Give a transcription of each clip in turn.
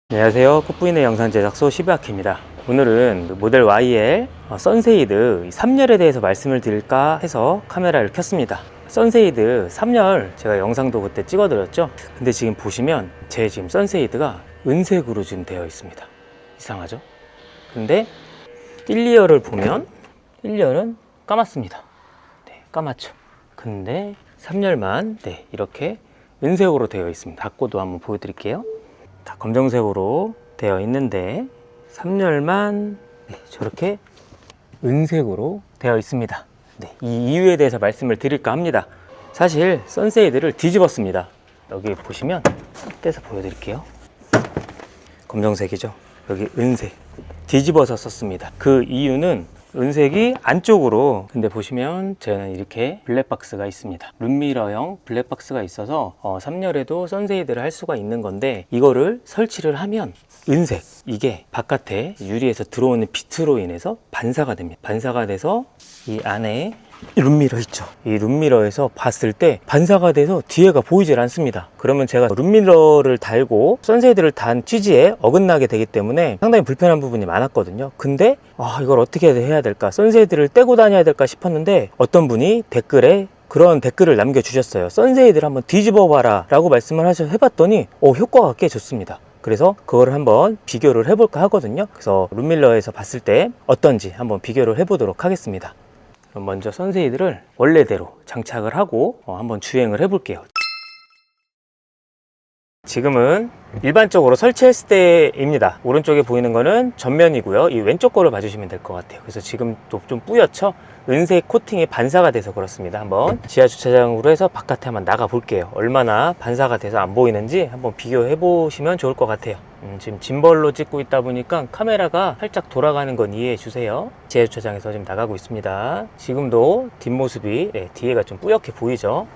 안녕하세요. 꽃부인의 영상 제작소 시브아키입니다. 오늘은 모델 YL 선세이드 3열에 대해서 말씀을 드릴까 해서 카메라를 켰습니다. 선세이드 3열 제가 영상도 그때 찍어 드렸죠. 근데 지금 보시면 제 지금 선세이드가 은색으로 지금 되어 있습니다. 이상하죠? 근데 1, 2열을 보면 1열은 까맣습니다. 네, 까맣죠. 근데 3열만 이렇게 은색으로 되어 있습니다. 닫고도 한번 보여드릴게요. 다 검정색으로 되어 있는데 3열만 저렇게 은색으로 되어 있습니다. 이 이유에 대해서 말씀을 드릴까 합니다. 사실 선세이드를 뒤집었습니다. 여기 보시면 떼서 보여드릴게요. 검정색이죠. 여기 은색 뒤집어서 썼습니다. 그 이유는 은색이 안쪽으로, 근데 보시면 저는 이렇게 블랙박스가 있습니다. 룸미러형 블랙박스가 있어서 3열에도 선세이드를 할 수가 있는 건데, 이거를 설치를 하면 은색, 이게 바깥에 유리에서 들어오는 비트로 인해서 반사가 됩니다. 반사가 돼서 이 안에 룸미러 있죠. 이 룸미러에서 봤을 때 반사가 돼서 뒤에가 보이질 않습니다. 그러면 제가 룸미러를 달고 선세이드를 단 취지에 어긋나게 되기 때문에 상당히 불편한 부분이 많았거든요. 근데 이걸 어떻게 해야 될까, 선세이드를 떼고 다녀야 될까 싶었는데, 어떤 분이 댓글에 그런 댓글을 남겨주셨어요. 선세이드를 한번 뒤집어 봐라 라고 말씀을 해봤더니 효과가 꽤 좋습니다. 그래서 그걸 한번 비교를 해볼까 하거든요. 그래서 룸밀러에서 봤을 때 어떤지 한번 비교를 해보도록 하겠습니다. 그럼 먼저 선세이드를 원래대로 장착을 하고 한번 주행을 해볼게요. 지금은 일반적으로 설치했을 때입니다. 오른쪽에 보이는 거는 전면이고요. 이 왼쪽 거를 봐주시면 될 것 같아요. 그래서 지금 또 좀 뿌옇죠? 은색 코팅이 반사가 돼서 그렇습니다. 한번 지하주차장으로 해서 바깥에 한번 나가 볼게요. 얼마나 반사가 돼서 안 보이는지 한번 비교해 보시면 좋을 것 같아요. 지금 짐벌로 찍고 있다 보니까 카메라가 살짝 돌아가는 건 이해해 주세요. 지하주차장에서 지금 나가고 있습니다. 지금도 뒷모습이 뒤에가 좀 뿌옇게 보이죠?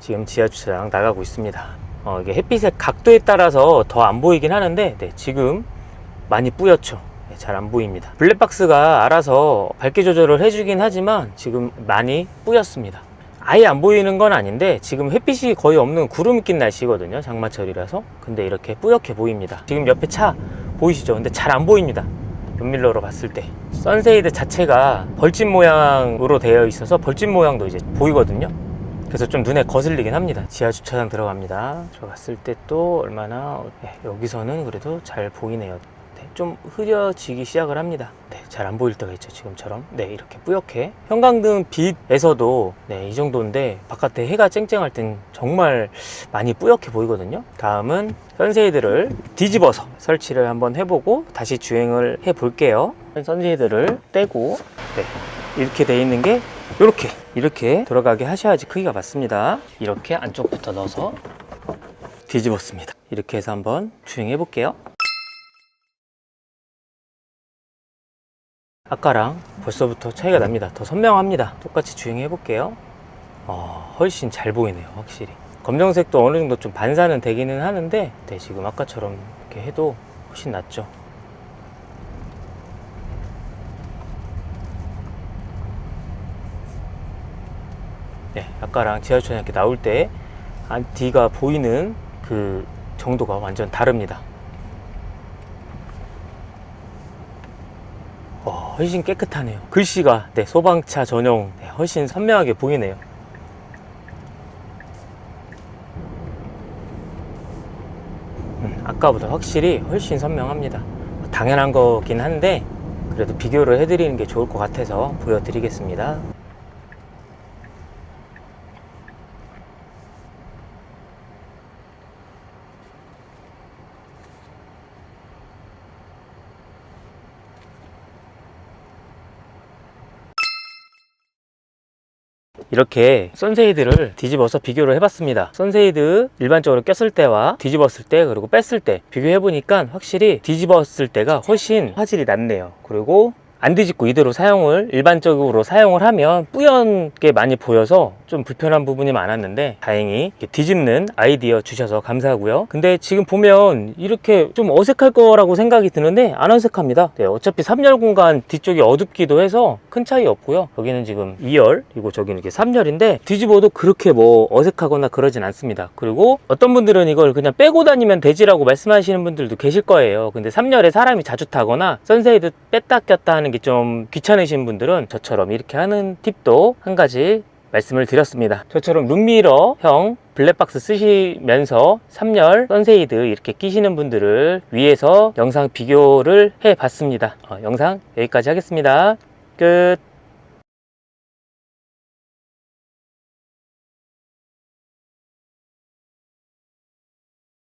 지금 지하주차장 나가고 있습니다. 이게 햇빛의 각도에 따라서 더 안 보이긴 하는데 지금 많이 뿌옇죠. 잘 안 보입니다. 블랙박스가 알아서 밝기 조절을 해주긴 하지만 지금 많이 뿌옇습니다. 아예 안 보이는 건 아닌데 지금 햇빛이 거의 없는 구름이 낀 날씨거든요. 장마철이라서. 근데 이렇게 뿌옇게 보입니다. 지금 옆에 차 보이시죠? 근데 잘 안 보입니다. 룸밀러로 봤을 때 선세이드 자체가 벌집 모양으로 되어 있어서 벌집 모양도 이제 보이거든요. 그래서 좀 눈에 거슬리긴 합니다. 지하 주차장 들어갑니다. 들어갔을 때 또 얼마나 여기서는 그래도 잘 보이네요. 좀 흐려지기 시작을 합니다. 잘 안 보일 때가 있죠. 지금처럼 이렇게 뿌옇게 형광등 빛에서도 이 정도인데 바깥에 해가 쨍쨍할 땐 정말 많이 뿌옇게 보이거든요. 다음은 선세이드를 뒤집어서 설치를 한번 해보고 다시 주행을 해 볼게요. 선세이드를 떼고 이렇게 돼 있는 게 이렇게 들어가게 하셔야지 크기가 맞습니다. 이렇게 안쪽부터 넣어서 뒤집었습니다. 이렇게 해서 한번 주행해 볼게요. 아까랑 벌써부터 차이가 납니다. 더 선명합니다. 똑같이 주행해 볼게요. 훨씬 잘 보이네요. 확실히 검정색도 어느 정도 좀 반사는 되기는 하는데 지금 아까처럼 이렇게 해도 훨씬 낫죠. 아까랑 지하주차장 이렇게 나올 때 뒤가 보이는 그 정도가 완전 다릅니다. 훨씬 깨끗하네요. 글씨가 소방차 전용 훨씬 선명하게 보이네요. 아까보다 확실히 훨씬 선명합니다. 당연한 거긴 한데 그래도 비교를 해드리는 게 좋을 것 같아서 보여드리겠습니다. 이렇게 선세이드를 뒤집어서 비교를 해봤습니다. 선세이드 일반적으로 꼈을 때와 뒤집었을 때 그리고 뺐을 때 비교해 보니까 확실히 뒤집었을 때가 훨씬 화질이 낫네요. 그리고 안 뒤집고 이대로 일반적으로 사용을 하면 뿌옇게 많이 보여서 좀 불편한 부분이 많았는데 다행히 이렇게 뒤집는 아이디어 주셔서 감사하고요. 근데 지금 보면 이렇게 좀 어색할 거라고 생각이 드는데 안 어색합니다. 네, 어차피 3열 공간 뒤쪽이 어둡기도 해서 큰 차이 없고요. 여기는 지금 2열, 그리고 저기는 이렇게 3열인데 뒤집어도 그렇게 뭐 어색하거나 그러진 않습니다. 그리고 어떤 분들은 이걸 그냥 빼고 다니면 되지라고 말씀하시는 분들도 계실 거예요. 근데 3열에 사람이 자주 타거나 선쉐이드 뺐다 꼈다 하는 게 좀 귀찮으신 분들은 저처럼 이렇게 하는 팁도 한 가지 말씀을 드렸습니다. 저처럼 룸미러형 블랙박스 쓰시면서 3열 선쉐이드 이렇게 끼시는 분들을 위해서 영상 비교를 해 봤습니다. 영상 여기까지 하겠습니다. 끝.